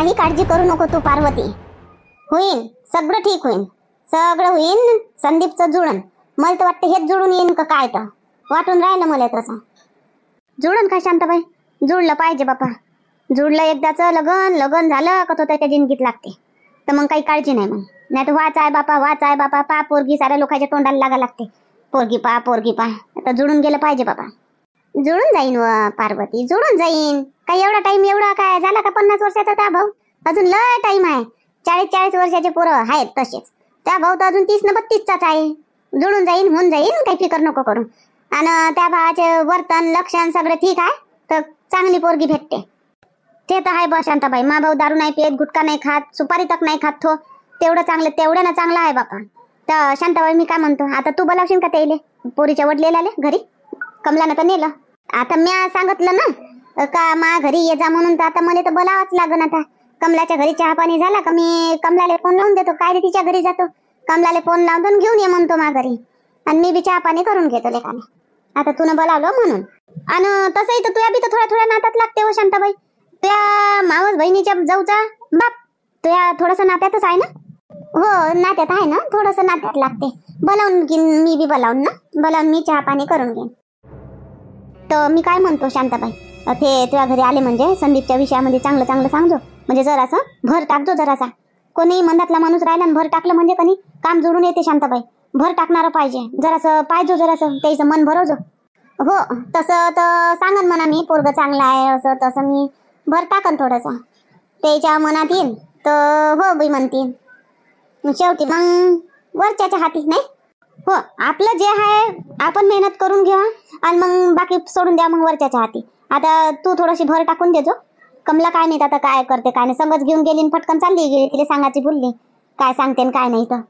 काही काळजी करू नको तू पार्वती. होईन सगळं ठीक होईन, सगळं होईन. संदीपचं जुळण मला तर वाटतं हेच जुळून येईन का काय, तर वाटून राहिलं मला तसं. जुळण का शांताबाई, जुळलं पाहिजे बापा. जुळलं एकदाचं लगन, लगन झालं का तो त्याच्या जिंदगीत लागते. तर मग काही काळजी नाही. मग नाही तर वाच आहे बापा, वाच आहे बापा, पा पोरगी साऱ्या लोकांच्या तोंडाला लागा लागते. पोरगी पा, पोरगी पा. आता जुळून गेलं पाहिजे बापा. जुळून जाईन व पार्वती, जुळून जाईन. काही एवढा टाइम, एवढा काय झाला का 50 वर्षाचा त्या भाऊ? अजून लय टाइम आहे. 40-40 वर्षाचे पोरं आहेत तसेच. त्या भाऊ तर अजून 30 न 32चाच आहे. जुळून जाईन, होऊन जाईन, काही फिकर नको करू. आणि त्या भावाचे वर्तन लक्षण सगळं ठीक आहे तर चांगली पोरगी भेटते. ते तर आहे बा शांताबाई. मा भाऊ दारू नाही पेत, गुटखा नाही खात, सुपारी तक नाही खात. तो तेवढं चांगलं, तेवढं ना चांगलं आहे बापा. तर शांताबाई मी काय म्हणतो, आता तू बोलावशील का त्याले पोरीच्या वडलेला घरी? कमलानं तर नेलं. आता मी सांगितलं ना का मा घरी ये जा म्हणून, तर आता मला तर बोलावंच लागन. आता कमलाच्या घरी चहा पाणी झाला का मी कमलाला फोन लावून देतो. काय रे तिच्या घरी जातो, कमलाला फोन लावून घेऊन ये म्हणतो मा घरी, आणि मी बी चहा पाणी करून घेतो लेकाने. आता तुनं बोलावलं म्हणून. आणि तसंही तर तुया बी तर थोड्या थोड्या नातात लागते हो शांताबाई. त्या मावस बहिणीच्या जाऊचा बाप तुया थोडंसं नात्यातच आहे ना? हो नात्यात आहे ना, थोडंसं नात्यात लागते. बोलावून घेईन मी बी, बोलावून ना, बोलावून मी चहा पाणी करून घेईन. तर मी काय म्हणतो शांताबाई, ते तुझ्या घरी आले म्हणजे संदीपच्या विषयामध्ये चांगलं चांगलं सांगजो. म्हणजे जरासं भर टाकजो जरासा. कोणी मंदातला माणूस राहिला आणि भर टाकलं म्हणजे कधी काम जोडून येते शांताबाई. भर टाकणारं पाहिजे, जरासं पाहिजो, जरासं त्याचं मन भरवजो. हो तसं तर सांगन म्हणा मी, पोरग चांगलं आहे असं तसं मी भर टाकन थोडंसं. त्याच्या मनात येईन तर हो बाई म्हणतील. शेवटी मग वरच्याच्या हाती नाही. हो आपलं जे आहे आपण मेहनत करून घ्या आणि मग बाकी सोडून द्या मग वरच्याच्या हाती. आता तू थोडीशी भर टाकून देजो. कमला काय नाही आता काय करते काय नाही, संगच घेऊन गेली फटकन चालली गेली. तिला सांगायची भुलली काय सांगते काय नाही. तर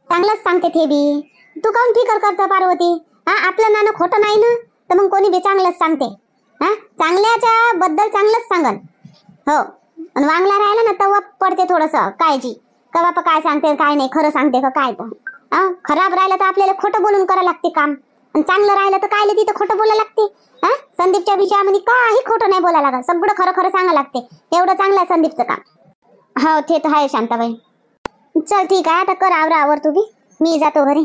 चांगलंच सांगते ते बी. तू काऊन फिकर करता पार्वती? हा आपलं नाणं खोटं नाही ना, तर मग कोणी बी चांगलंच सांगते. हा चांगल्याच्या बद्दल चांगलंच सांगन. हो आणि वांगला राहिला ना तेव्हा पडते थोडंसं काळजी का बापा काय सांगते काय नाही, खरं सांगते का काय. तर खराब राहिलं तर आपल्याला खोटं बोलून करावं लागते काम, आणि चांगलं राहिलं तर कायले तिथं खोटं बोलायला लागते. हा संदीपच्या विषयामध्ये काही खोटं नाही बोलायला लागत, सगळं खरं खरं सांगायला लागते. एवढं चांगलं आहे संदीपचं काम. हो ते तर आहे शांताबाई. चल ठीक आहे, आता कर आवरा आवर तू बी, मी जातो घरी.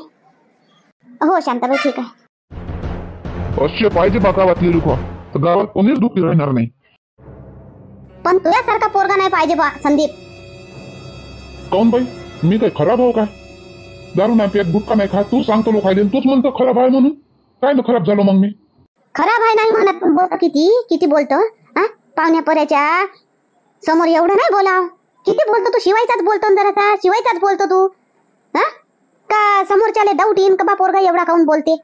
हो शांताबाई ठीक आहे. असे पाहिजे बा गावातले लोक, तर गावात कोणीच दुःखी राहणार नाही. पण तुझ्यासारखा पोरगा नाही पाहिजे बा संदीप. काऊन बाई मी काय खराब हो काय? दारू नाही पेत, गुटखा नाही खात, तू सांगतो लोक खायले, तूच म्हणतो खराब आहे म्हणून. काय ना खराब झालो मग मी? खराब आहे नाही म्हणत, पण बोलतो किती किती बोलतो. हा पाहुण्या पर्याच्या समोर एवढं नाही बोलाव. किती बोलतो तू, शिवायचाच बोलतो जरासा, शिवायचाच बोलतो तू. हा का समोरच्याला डाऊट येईन का बा पोरगा एवढा काऊन बोलते.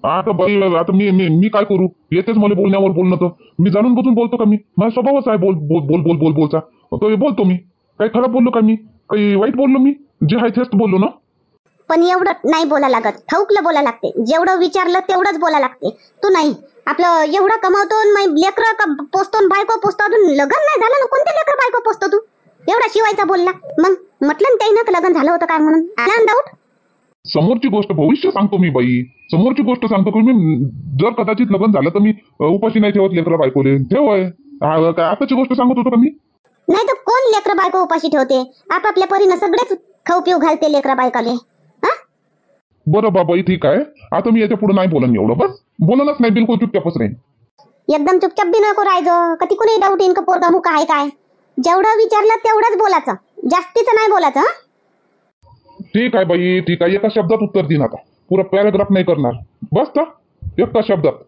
आता बाई आता मी मी मी काय करू? येतेच मला बोलण्यावर बोलणं, तर मी जाणून बुजून बोलतो का? मी माझा स्वभावच आहे बोल बोल बोल बोल बोल बोलचा. तो बोलतो मी. काही खराब बोललो का मी? काही वाईट बोललो मी? जे आहे तेच बोललो ना. पण एवढं नाही बोला लागत, ठाऊकलं बोला लागते. जेवढं विचारलं तेवढंच बोला लागते. तू नाही आपलं एवढं कमावतो, लेकरं पोचतो, बायको पोचतो, अजून लग्न नाही झालं ना, कोणते लेकर बायको पोचतो तू? एवढा शिवायचा बोलला. मग म्हटलं ना त्यानं लग्न झालं होतं काय म्हणून, आला डाऊट. समोरची गोष्ट भविष्य सांगतो मी बाई, समोरची गोष्ट सांगतो की मी जर कदाचित लग्न झालं तर मी उपाशी नाही ठेवत लेकरं बायकोले. ठेव आहे काय आताची गोष्ट सांगत होतो का मी? नाही तर कोण लेकरं बायको उपाशी ठेवते? आपापल्या परीनं सगळेच खाऊ पिऊ घालते लेकरं बायकाले. बरं बाबाई ठीक आहे, आता मी याच्या पुढे नाही बोलन एवढं, बस बोलणच नाही, बिलकुल चुपचापच राहीन. एकदम चुपचाप बी नको राहायचो. कधी कुणी डाऊट येईन का पोरगा मुका आहे काय. जेवढं विचारलं तेवढंच बोलायचं, जास्तीचं नाही बोलायचं. ठीक आहे बाई ठीक आहे, एका शब्दात उत्तर देईन. आता पुरा पॅराग्राफ नाही करणार, बस तर एका शब्दात.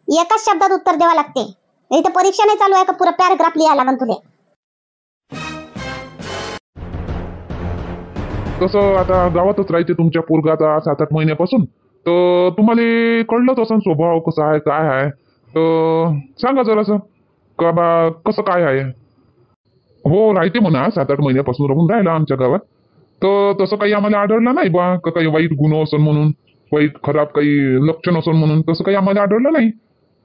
एकाच शब्दात उत्तर द्यावं लागते. इथं परीक्षा नाही चालू आहे का पुरा पॅराग्राफ लिहायला लागन तुले? तसं आता गावातच राहते तुमच्या पोरगा आता 7-8 महिन्यापासून, तर तुम्हाला कळलंच असं स्वभाव कसा आहे काय आहे, तर सांगा जरासं का बा कसं काय आहे. हो राहते म्हणा, 7-8 महिन्यापासून राहून राहिला आमच्या गावात. तर तसं काही आम्हाला आढळलं नाही बा का काही वाईट गुण असन म्हणून, वाईट खराब काही लक्षण असन म्हणून, तसं काही आम्हाला आढळलं नाही.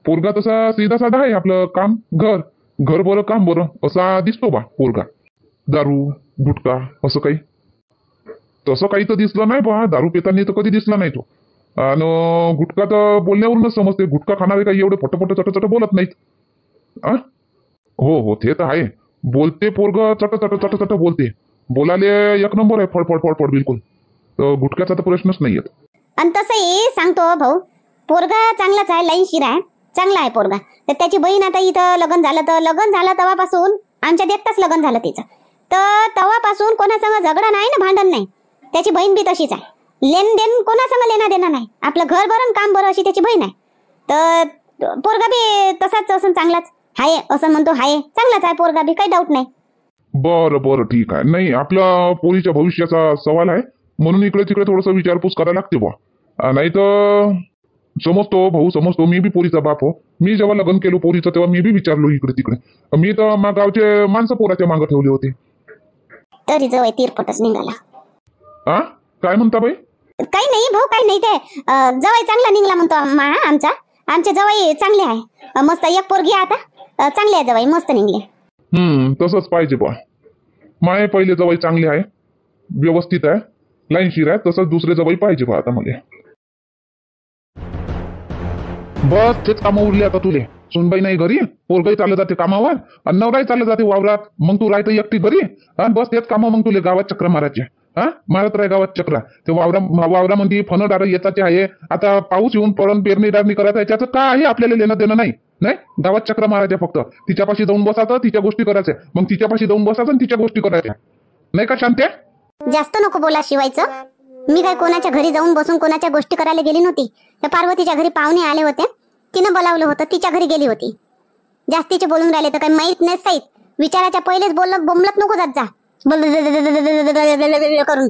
पोरगा तसा सीधा साधा आहे, आपलं काम घर घर बरं काम बरं असा दिसतो बा पोरगा. दारू गुटखा असं काही तसं काही तर दिसलं नाही बा. दारू पिताना तर कधी दिसला नाही तो. आणि गुटखा तर बोलण्यावरूनच समजते. गुटखा खाणारे काही एवढे फटफट चटचट बोलत नाहीत. हो हो ते तर आहे, बोलते पोरग चट चट चट चट बोलते. बोलाले एक नंबर आहे, फडफड फडफड बिलकुल. तर गुटक्याचा तर प्रश्नच नाही येत. आणि तसंही सांगतो भाऊ, पोरगा चांगलाच आहे, लाईनशीर आहे, चांगला आहे पोरगा. तर त्याची बहीण आता इथं लग्न झालं तेव्हापासून आमच्या देखताच लग्न झालं तिचं. तर तेव्हापासून कोणासंग झगडा नाही ना भांडण नाही. त्याची बहीण बी तशीच आहे. लेन देन कोणासंग लेना देना नाही. आपलं घर बरं काम बरं अशी त्याची बहीण आहे. तर पोरगा बी तसाच असं चांगलाच आहे, असं म्हणतो आहे, चांगलाच आहे पोरगा बी, काही डाऊट नाही. बरं बरं ठीक आहे. नाही, आपल्या पोरीच्या भविष्याचा सवाल आहे म्हणून इकडे तिकडे थोडस विचारपूस करायला लागते बुवा. नाही तर समजतो भाऊ, समजतो. मी बी पोरीचा बाप हो. मी जेव्हा लग्न केलो पोरीचं तेव्हा मी बी विचारलो इकडे तिकडे. मी तर गावचे माणसं पोराच्या मागं ठेवले होते. तरी जवळ तिरपटच निघाला. हा, काय म्हणता बाई? काही नाही भाऊ, काही नाही. ते जवाई चांगला निघला म्हणतो आमचे जवाई चांगले आहे. मस्त एक पोरगी आता चांगले आहे जवाई, मस्त निघले. तसंच पाहिजे बा. माये पहिले जवळ चांगले आहे, व्यवस्थित आहे, लाईनशीर आहे. तसंच दुसरे जवळ पाहिजे बा आता मला. बस तेच कामं उरले आता तुले. सुनबाई नाही घरी, पोरगाई चाललं जाते कामावर आणि नवराही चाललं जाते वावरात. मग तू राहते एकटी घरी आणि बस तेच कामं. मग तुले गावात चक्र मारायचे. हा, मारत राह गावात चक्र. ते वावरामध्ये फणं येताचे आहे. आता पाऊस येऊन पडून पेरणी करायचं आहे, त्याचं काय आहे आपल्याला लेणं देणं नाही. नाही, गावात चक्र मारायचे फक्त. तिच्यापाशी जाऊन बसायचं, तिच्या गोष्टी करायच्या. मग तिच्यापाशी जाऊन बसायचं आणि तिच्या गोष्टी करायच्या. नाही का शांते? जास्त नको बोला शिवायचं. मी काय कोणाच्या घरी जाऊन बसून कोणाच्या गोष्टी करायला गेली नव्हती. त्या पार्वतीच्या घरी पाहुणे आले होते, तिनं बोलावलं होतं, तिच्या घरी गेली होती. जास्तीचे बोलून राहिले तर काही माहित नाही साईत. विचाराच्या पहिलेच बोंबलत नको जात जा करून.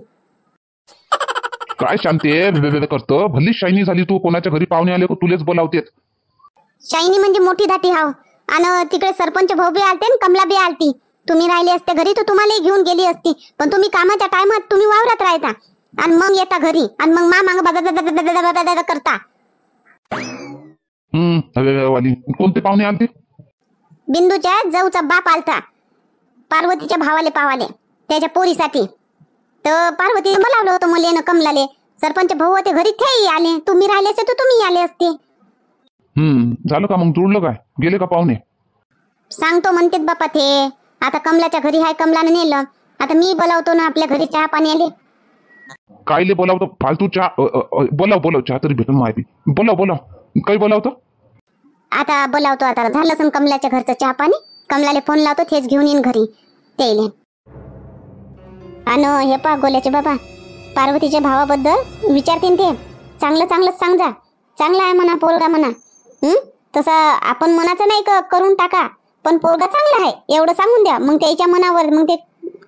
काय शांते करतो? भल्ली शायनी झाली तू. कोणाच्या घरी पाहुणे आले तुलेच बोलावतेत. शायनी म्हणजे मोठी दाटी हाव. आणि तिकडे सरपंच भाऊ बी आलते आणि कमला बी आलती. तुम्ही राहिले असते घरी तर तुम्हालाही घेऊन गेली असती. पण तुम्ही कामाच्या टायमात तुम्ही वावरात राहता आणि मग येता घरी आणि मग मांग करता. वाली कोणते पाहुणे आलते? बिंदूच्या जाऊचा बाप आलता, पार्वतीच्या भावाले पावाले, त्याच्या पोरीसाठी. तर पार्वतीने बोलावलं होतं मला ना कमलाले. सरपंच भाऊ होते घरी, तेही आले. तुम्ही राहिले असते तर तुम्ही आले असते. झालं का मग? जुळलं काय? गेले का पाहुणे? सांगतो म्हणतेत बापा ते. आता कमलाच्या घरी आहे, कमलाने नेलं. आता मी बोलावतो ना आपल्या घरी चहा पाणी आले. कायले बोलावतो? फालतू चहा बोलाव चहा तरी भेटून माहिती. बोलाव काही बोलावतो. आता बोलावतो. आता झालं सण कमलाच्या घरचं चहा पाणी. कमलाले फोन लावतो, तेच घेऊन येईन घरी त्याले. आणि हे पा गोल्याचे बाबा, पार्वतीच्या भावाबद्दल विचारतीन ते. चांगलंच सांग जा. चांगला आहे म्हणा पोरगा म्हणा. तसं आपण मनाचं नाही करून टाका, पण पोरगा चांगला आहे एवढं सांगून द्या. मग त्याच्या मनावर मग ते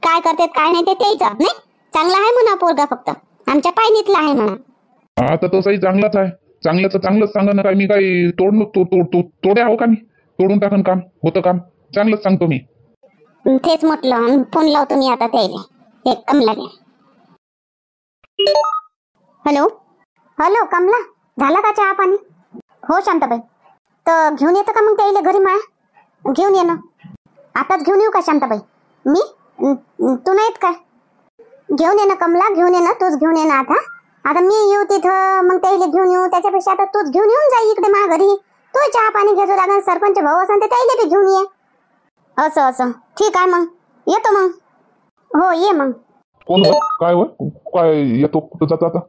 काय करतात काय नाही ते त्याचं नाही. चांगला आहे म्हणा पोरगा, फक्त आमच्या पायनीतला आहे म्हणा. आता तसंही चांगलाच आहे. चांगलंच सांगा ना. काय मी काही तोडे आहो का? मी तोडून टाकन काम होतं काम. चांगलंच सांगतो मी. तेच म्हटलं. फोन लावतो मी आता त्याला, एक कमलाने. हॅलो कमला, झाला का चहा पाणी? हो शांताबाई. तर घेऊन येतं का मग त्याला घरी? माया घेऊन ये ना. आताच घेऊन येऊ का शांताबाई? मी तू नाहीत काय? घेऊन ये ना कमला, घेऊन ये ना. तूच घेऊन ये ना. आता मी येऊ तिथं मग त्याला घेऊन येऊ. त्याच्यापेक्षा आता तूच घेऊन येऊन जा इकडे माझ्या घरी. तू चहा पाणी घेतो लागेल. सरपंच भाऊ असं ते त्याला बी घेऊन ये. असं ठीक आहे मग येतो मग. हो ये मग. कोण होय? काय होय? काय येतो? कुठं जातो आता?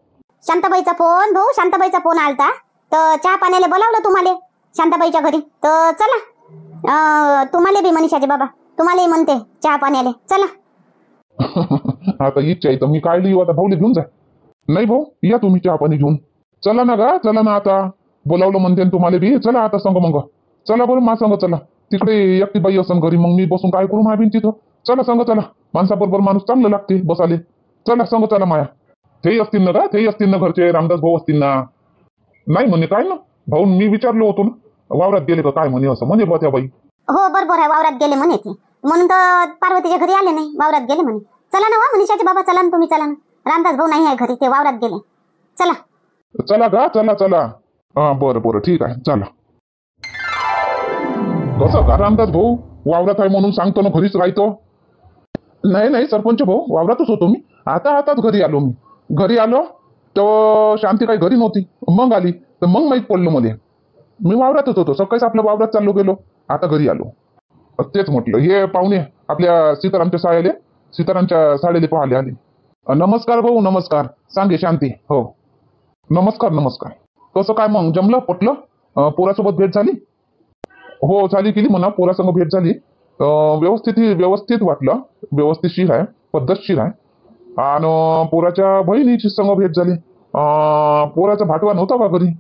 शांताबाईचा फोन भाऊ, शांताबाईचा फोन आलता. तर चहा पाण्याला बोलावलं तुम्हाला शांताबाईच्या घरी. तर चला. तुम्हाला बी मनीषाचे बाबा, तुम्हालाही म्हणते चहा पाण्याला चला. आता इच्छा आहे तर मी काय लिहू आता? भाऊले घेऊन जा. नाही भाऊ, या तुम्ही चहा पाणी घेऊन. चला ना गा, चला ना. आता बोलावलं म्हणते तुम्हाला बी. चला आता संग मग. चला बरं मा संग चला. तिकडे एकटी बाई असन घरी, मग मी बसून काय करू माय तिथं. चला संग चला. माणसाबरोबर माणूस चांगलं लागते बसाले. चला संग चला माया. तेही असतील ना का? तेही असतील ना घरचे? रामदास भाऊ असतील ना? नाही म्हणे काय ना भाऊ? मी विचारलो होतो ना वावरात गेले का काय म्हणे. असं म्हणे बा त्या बाई. हो बरोबर आहे, वावरात गेले म्हणे ते. म्हणून तर पार्वतीच्या घरी आले नाही, वावरात गेले म्हणे. चला ना वा मनीषाचे बाबा, चला ना तुम्ही. चला ना. रामदास भाऊ नाही आहे घरी, ते वावरात गेले. चला का? चला. हा बरं ठीक आहे. चला. कसं का रामदास भाऊ? वावरात आहे म्हणून सांगतो ना घरीच राहतो. नाही सरपंच भाऊ, वावरातच होतो मी. आताच घरी आलो मी. घरी आलो तर शांती काही घरी नव्हती. मग आली तर मग माहीत पडलं मध्ये. मी वावरातच होतो. सकाळीच आपल्या वावरात चाललो गेलो. आता घरी आलो. तेच म्हटलं, हे पाहुणे आपल्या सीतारामच्या शाळेले, सीतारामच्या शाळेले पाहाले आले. नमस्कार भाऊ, नमस्कार. सांगे शांती. हो, नमस्कार नमस्कार. कसं काय मग, जमलं पटलं? पोरासोबत भेट झाली? हो झाली, केली म्हणा, पोरासंग भेट झाली. व्यवस्थित वाटलं, व्यवस्थितशीर आहे, पद्धतशीर आहे. आणि पोराच्या बहिणीची संग भेट झाली. पोराचा भाटवा नव्हता का घरी?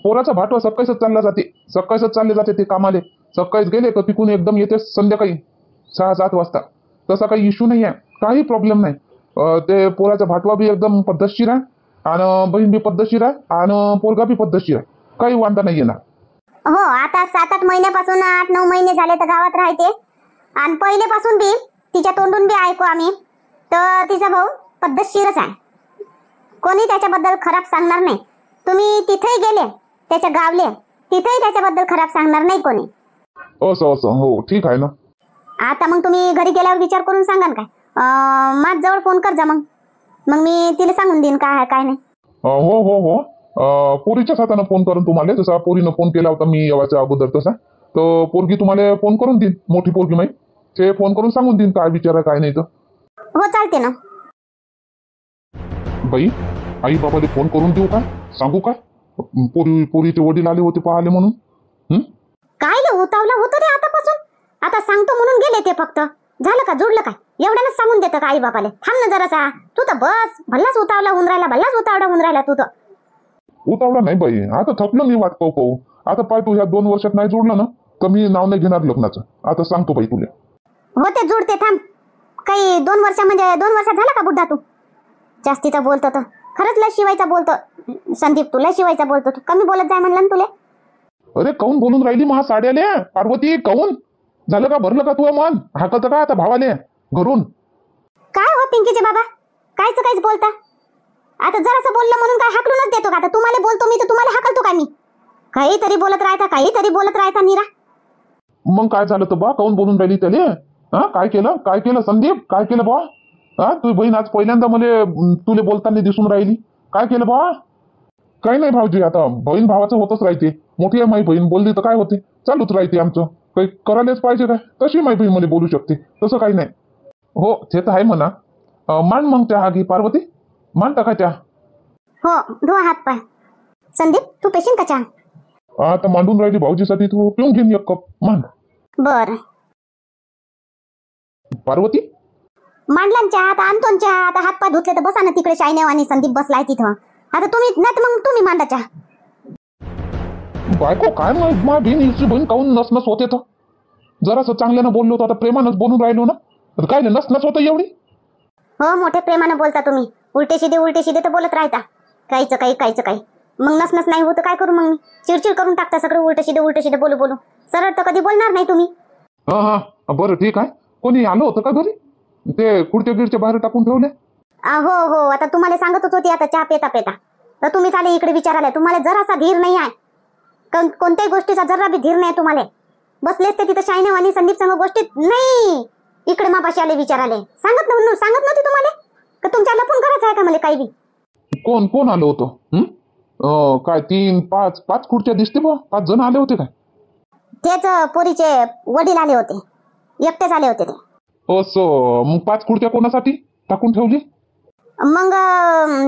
पोराचा भाटवा सकाळीच चालला जाते, सकाळीच चालले जाते ते कामाले. सकाळीच गेले का तिकून एकदम येते संध्याकाळी 6-7 वाजता. तसा काही इश्यू नाही आहे, काही प्रॉब्लेम नाही. ते पोराचा भाटवा बी एकदम पद्धतशीर आहे, आणि बहीण बी पद्धतशीर आहे, आणि पोरगा बी पद्धतशीर आहे. काही वांधा नाही येणार. हो, आता 7-8 महिन्यापासून 8-9 महिने झाले तर गावात राहते. आणि पहिलेपासून बी तिच्या तोंडून बी ऐकू आम्ही, तर तिचा भाऊ पद्धतशीरच आहे. कोणी त्याच्याबद्दल खराब सांगणार नाही. तुम्ही तिथेही गेले त्याच्या गावले, तिथेही त्याच्याबद्दल खराब सांगणार नाही कोणी. असं असं, हो ठीक आहे ना. आता मग तुम्ही घरी गेल्यावर विचार करून सांगाल काय? माझ्याजवळ फोन कर जा, मग मी तिला सांगून देईन काय आहे काय नाही. हो हो हो. पोरीच्याच हातानं फोन करून तुम्हाला, जसा पोरीनं फोन केला होता मी येवाच्या अगोदर तसा, तर पोरगी तुम्हाला फोन करून देईन, मोठी पोरगी माही ते फोन करून सांगून देईन काय विचार आहे काय नाही. तर हो चालते ना. बाई, आई बाबाला फोन करून देऊ काय, सांगू काय पोरीचे वडील आले होते पाहिले म्हणून? काय ले उतावला होतो रे आतापासून? आता सांगतो म्हणून गेले ते, फक्त झालं का, जुडलं काय? एवढ्यानंच सांगून देतं का आई बापाले? थांब ना जरासा, तू तर बस भल्लाच उतावला होऊन राहिला, भल्लाच उतावला होऊन राहिला तू तर. उतावळा नाही बाई, आता थकलं मी वाट पाहू. आता पाय, तू ह्या 2 वर्षात नाही जोडलं ना तर मी नाव नाही घेणार लग्नाचं. आता सांगतो बाई तुला. होते जुडते, थांब. काही 2 वर्ष म्हणजे 2 वर्षात झाला का बुड्ढा तू? जास्तीचा बोलतो तर खरंच लय शिवायचा बोलतो संदीप, तुला शिवायचा बोलतो तू. कमी बोलत जाय म्हणलं ना तुले. अरे काऊन बोलून राहिली महा साड्याले पार्वती? काऊन झालं का, भरलं का तुझं मन? हाकत का आता भावाले घरून? काय हो पिंकीचे बाबा, काहीच बोलता? आता जरासं बोललं म्हणून काय हाकलूनच देतो का? आता तुम्हाला बोलतो मी तर तुम्हाला हाकलतो का मी? काहीतरी बोलत राहता निरा. मग काय झालं तर बा, काऊन बोलून राहिली त्याले? हा, काय केलं संदीप, काय केलं बा? हा, तुझी बहीण आज पहिल्यांदा मला तुले बोलताना दिसून राहिली. काय केलं बा? काही नाही भाऊजी, आता बहीण भावाचं होतच राहते. मोठी आहे माझी बहीण, बोलली तर काय होते, चालूच राहते आमचं. काही करायलाच पाहिजे काय? तशी माझी बहीण मला बोलू शकते, तसं काही नाही. हो ते तर आहे म्हणा. मान मग चहा घे पार्वती, मान टाका चहा. हो, धुवा हात पाय. संदीप तू पेशीन का चहा? आता मांडून राहिली भाऊजीसाठी, तू पिऊन घेईन 1 कप, मांड. बर पार्वती, मांडला ना चहा, आता आणतो ना चहा. आता हात पाय धुतले तर बसा ना तिकडे शायनेव आणि संदीप बसलाय तिथं. आता तुम्ही नाही तर मग तुम्ही मांडा चहा. बायको काय माझी बहीण बहीण काऊन नसनस होते? तर जरासं चांगल्यानं बोललो होतो, आता प्रेमानंच बोलून राहिलो ना, तर काय नाही नसनस होतं एवढी? हो, मोठे प्रेमानं बोलता तुम्ही. उलटे सिधे तर बोलत राहता, काहीच काही. मग नसनस नाही होत काय करू मग मी? चिडचिड करून टाकता सगळं, उलटे सिधे बोलू. सरळ तर कधी बोलणार नाही तुम्ही. हा बरं ठीक आहे. कोणी आलं होतं का घरी? ते खुर्च्या गिरच्या बाहेर टाकून ठेवले? हो, आता तुम्हाला सांगतच होती आता चहा पेता तर तुम्ही चाले इकडे विचारायला. तुम्हाला जरासा धीर नाही आहे, कोणत्याही गोष्टीचा जरा बी धीर नाही तुम्हाला. बसलेच ते तिथं शायनेव आणि संदीप संग गोष्टीत नाही, इकडे मापाशी आले विचाराले. सांगत नव्हती तुम्हाला का तुमच्या लपून करायचं आहे का मला काही बी? कोण आलं होतं? काय 3-5 खुर्च्या दिसते बा, 5 जण आले होते काय? तेच पोरीचे वडील आले होते, एकटेच आले होते ते. असं, मग 5 खुर्च्या कोणासाठी टाकून ठेवली? मग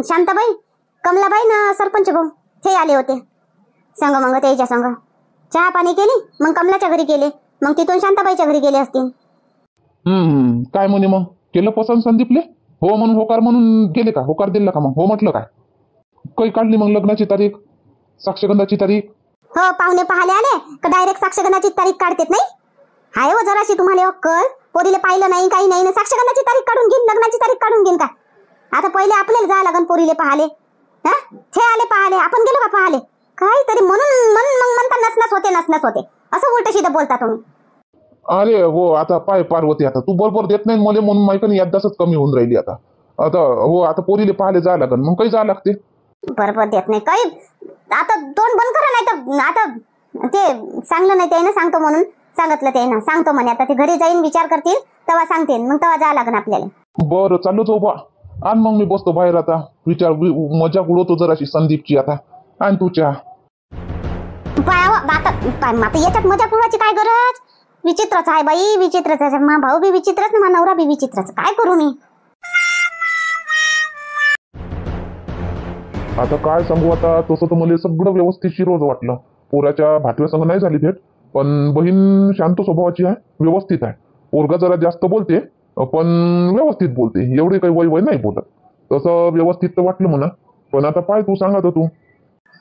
शांताबाई, कमलाबाई ना सरपंच भाऊ ते आले होते मग त्याच्या संग चहा पाणी केली. मग कमलाच्या घरी गेले, मग तिथून शांताबाईच्या घरी गेले असतील. काय म्हणे मग? केलं पसंत संदीपले? हो म्हणून होकार म्हणून गेले का? होकार दिला का? मग हो म्हटलं काय? काही काढली मग लग्नाची तारीख, साक्षगंधाची तारीख? हो, पाहुणे पाहाले आले का डायरेक्ट साक्षगंधाची तारीख काढतेत नाही? हाय हो जराशी तुम्हाला अक्कल. पोरीले पाहिलं नाही काही नाही, साक्षगंधाची तारीख काढून घेईन, लग्नाची तारीख काढून घेईन का? आता पहिले आपल्याला जावं लागन पोरीले पाहाले. हा, ते आले पाहाले, आपण गेलो का पाहाले? काहीतरी म्हणून मग म्हणता नसनस होते असं उलट सिधं बोलता तुम्ही. अरे हो, आता पाय पार्वती, आता तू बरोबर देत नाही मला म्हणून माहिती यादाच कमी होऊन राहिली आता. हो, आता पोरीले पाहाले जावं लागन, मग काही जावं लागते. बरोबर देत नाही काही. आता तोंड बंद करा, नाही तर आता ते सांगलं नाही त्यानं, सांगतो म्हणून सांगितलं त्यानं, सांगतो म्हणे. आता ते घरी जाईन विचार करतील तेव्हा सांगतील, मग तेव्हा जावं लागन आपल्याला. बरं चाललो जाऊ बा. आणि मग मी बसतो बाहेर आता, विचार मजा उडवतो जराशी संदीपची आता. आणि तू चहा आता याच्यात मजा कुळाची काय गरज? विचित्रच आहे बाई, विचित्रच आहे. मा भाऊ बी विचित्रच, मा नवरा बी विचित्रच. काय करू मी? आता काय सांगू, आता तसं तर मला सगळं व्यवस्थितशीर रोज वाटलं. पोराच्या भाटव्या संग नाही झाली भेट, पण बहीण शांत स्वभावाची आहे, व्यवस्थित आहे. पोरगा जरा जास्त बोलते, पण व्यवस्थित बोलते, एवढे काही वय वय नाही बोलत. तसं व्यवस्थित तर वाटलं म्हणा. पण आता पाय तू सांगा तर तू.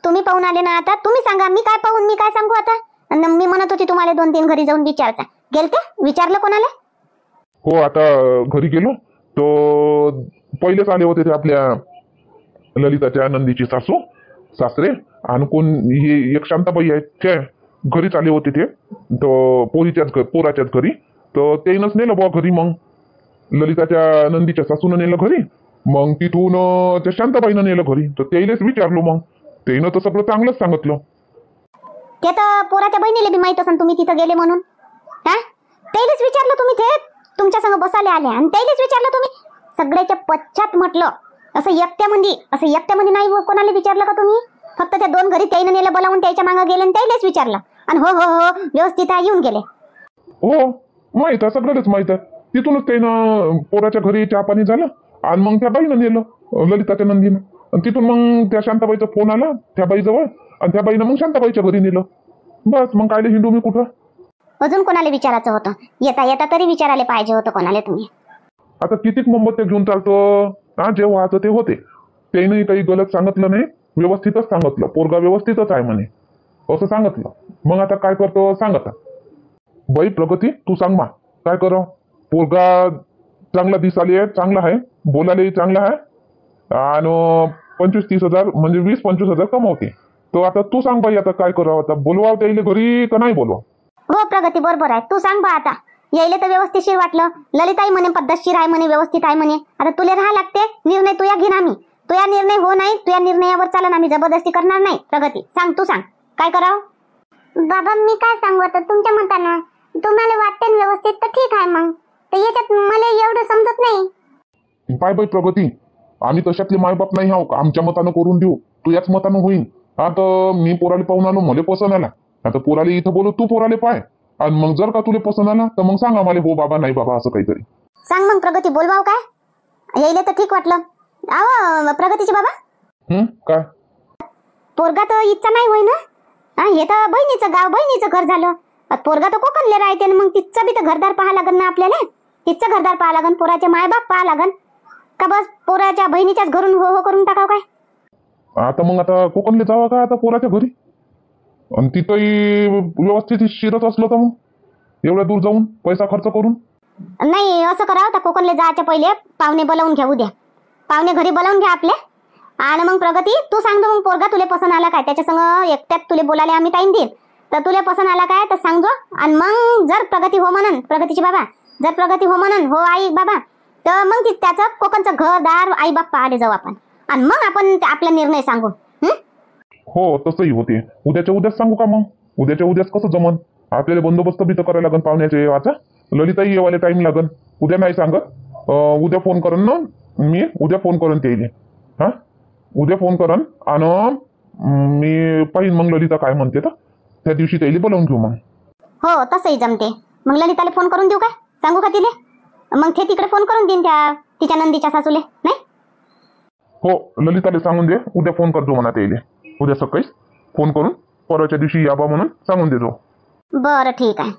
तुम्ही पाहून आले ना, आता तुम्ही सांगा. मी काय पाहून, मी काय सांगू आता? अन मी म्हणत होती तुम्हाला 2-3 घरी जाऊन विचारता. गेलते? विचारलं कोणाला? हो, आता घरी गेलो तो पहिलेच आले होते ते आपल्या ललिताच्या नंदीची सासू सासरे आणि कोण हे एक शांताबाई आहेत त्या घरीच आले होते ते. तो पोराच्याच घरी. तर त्यानंच नेलं बुवा घरी. मग ललिताच्या नंदीच्या सासूनं नेलं घरी. मग तिथून त्या शांताबाईनं नेलं घरी. तर त्यालाच विचारलो. मग त्यानं तर सगळं चांगलंच सांगितलं. ते तर पोराच्या बहिणीला बी माहित असेल तुम्ही तिथं गेले म्हणून. हा, त्यालाच विचारलं तुम्ही. ते तुमच्या संग बसायला आले आणि त्यालाच विचारलं तुम्ही. सगळ्याच्या पश्चात म्हटलं. असं एकट्यामध्ये नाही कोणाला विचारलं का तुम्ही? फक्त त्या 2 घरी त्याईनं नेलं बोलावून, त्याच्या मागं गेले आणि त्यालाच विचारलं. आणि हो हो हो व्यवस्थित आहे, येऊन गेले. हो, माहित आहे, सगळंच माहित आहे. तिथूनच त्यानं पोराच्या घरी चहा पाणी झालं आणि मग त्या बाईनं नेलं ललिताच्या नंदीनं. आणि तिथून मग त्या शांताबाईचा फोन आला त्या बाईजवळ आणि त्या बाईनं मग शांताबाईच्या घरी नेलं. बस, मग कायले हिंडू मी कुठं? अजून कोणाला विचारायचं होतं? येता येता तरी विचारायला पाहिजे होतं कोणाला तुम्ही. आता कितीक मोहब्बत घेऊन चालतो. हा, जे व्हायचं ते होते. त्याने काही गलत सांगितलं नाही, व्यवस्थितच सांगितलं. पोरगा व्यवस्थितच आहे म्हणे असं सांगितलं. मग आता काय करतो सांग. आता बाई प्रगती तू सांग मा, काय करा? पोरगा चांगला दिसाली आहे, चांगला आहे, बोलायलाही चांगला आहे आणि 25-30 हजार म्हणजे 20-25 हजार कमावते. तो आता तू सांग बाई, आता काय करावं? आता बोलवावं त्याला घरी का नाही बोलवा? हो प्रगती, बरोबर आहे. तू सांग बा आता. यायला तर व्यवस्थितशीर वाटलं. ललिताई म्हणे पद्धतशीर आहे म्हणे, व्यवस्थित आहे म्हणे. आता तुला राहा लागते. निर्णय तुया घेईन आम्ही. तुया निर्णय हो नाही, तुया निर्णयावर चालन, आम्ही जबरदस्ती करणार नाही. प्रगती सांग, तू सांग काय करावं? बाबा मी काय सांगू आता, तुमच्या मतानं तुम्हाला वाटते व्यवस्थित तर ठीक आहे. मग तर याच्यात मला एवढं समजत नाही. पाय बाई प्रगती, आम्ही तशातले मायबाप नाही आहो. आमच्या मतानं करून देऊ, तू याच मतानं होईन. आता मी पोराले पाहून आलो, मला पसंत आला. आता पोराले इथं बोलू, तू पोराले पाय. आणि मग जर का तुला पसंत आला तर मग सांगा मला, हो बाबा नाही बाबा असं काहीतरी सांग. मग प्रगती बोलवाव काय? यायला तर ठीक वाटलं. आव प्रगतीचे बाबा, काय पोरगा तर इच्छा नाही होय ना? हे तर बहिणीचं गाव, बहिणीचं घर झालं. पोरगा तर कोकणले राहते ना, मग तिचं बी तर घरदार पाहा लागन ना आपल्याला. तिचं घरदार पाहा लागन, पोराचे मायबाप पाहा लागन का? बस पोराच्या बहिणीच्याच घरून हो हो करून टाकाव काय? आता मग आता कोकणले जावा का आता पोराच्या घरी? आणि तिथंही व्यवस्थित शिरत असलं तर मग एवढ्या दूर जाऊन पैसा खर्च करून? नाही, असं करावं तर कोकणले जायच्या पहिले पाहुणे बोलावून घ्या. उद्या पाहुणे घरी बोलावून घ्या आपले. आणि मग प्रगती तू सांगतो, मग पोरगा तुला पसंत आला काय? त्याच्या संग एकट्यात तुला बोलायला आम्ही टाइम देईल. तर तुला पसंत आला काय तर सांगतो. आणि मग जर प्रगती हो म्हणन, प्रगतीची बाबा जर प्रगती हो म्हणन, हो आई बाबा, तर मग त्याचं कोकणचं घरदार आई बाप पाहायला जाऊ आपण. आणि मग आपण आपला निर्णय सांगू. हो तसंही होते. उद्याच्या उद्याच सांगू का? मग उद्याच्या उद्याच कसं जमन? आपल्याला बंदोबस्त बी तर करायला लागन पाहुण्याच्या येवाचा. ललिताई येवायला टाइम लागन. उद्या नाही सांगत, उद्या फोन करन ना मी. उद्या फोन करन ते. हा, उद्या फोन करन आणि मी पाहिन मग ललिता काय म्हणते तर त्या दिवशी त्याला बोलावून घेऊ मग. हो तसंही जमते. मग ललिताला फोन करून देऊ काय? सांगू का तिले? मग ते तिकडे फोन करून देईन त्या तिच्या नंदीच्या सासूले. नाही हो, ललिताला सांगून दे उद्या फोन करतो म्हणा त्याला. उद्या सकाळी फोन करून परवाच्या दिवशी याबा म्हणून सांगून देतो. बरं ठीक आहे.